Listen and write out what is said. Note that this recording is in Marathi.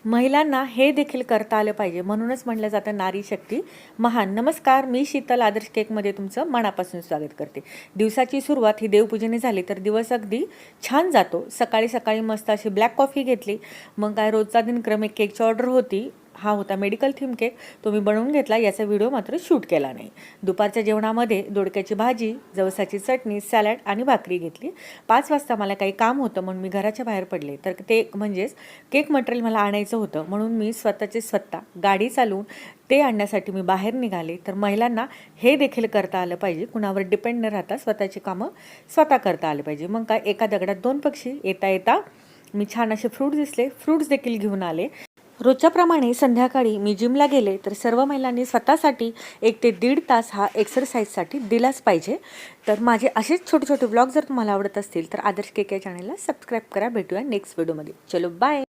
महिलांना हे देखील करता आलं पाहिजे, म्हणूनच म्हटलं जातं नारी शक्ती महान. नमस्कार, मी शीतल आदर्श केकमध्ये तुमचं मनापासून स्वागत करते. दिवसाची सुरुवात ही देवपूजेने झाली तर दिवस अगदी छान जातो. सकाळी सकाळी मस्त अशी ब्लॅक कॉफी घेतली. मग काय रोजचा दिनक्रम एक केकची ऑर्डर होती. हा होता मेडिकल थीम केक. तो मी बनवून घेतला. याचा व्हिडिओ मात्र शूट केला नाही. दुपारच्या जेवणामध्ये दोडक्याची भाजी, जवसाची चटणी, सॅलड आणि भाकरी घेतली. 5 वाजता मला काही काम होतं म्हणून मी घराच्या बाहेर पडले. तर ते म्हणजेच केक मटेरियल मला आणायचं होतं, म्हणून मी स्वतः गाडी चालवून ते आणण्यासाठी मी बाहेर निघाले. तर महिलांना हे देखील करता आलं पाहिजे, कुणावर डिपेंड न राहता स्वतःची कामं स्वतः करता आलं पाहिजे. मग काय, एका दगडात 2 पक्षी. येता येता मी छान असे फ्रूट्स दिसले, फ्रूट्स देखील घेऊन आले. रोजच्याप्रमाणे संध्याकाळी मी जिमला गेले. तर सर्व महिलांनी स्वतःसाठी 1 ते 1.5 तास हा एक्सरसाइजसाठी दिलाच पाहिजे. तर माझे असेच छोटे छोटे ब्लॉग जर तुम्हाला आवडत असतील तर आदर्श केक या चॅनलला सबस्क्राईब करा. भेटूया नेक्स्ट व्हिडिओमध्ये. चलो बाय.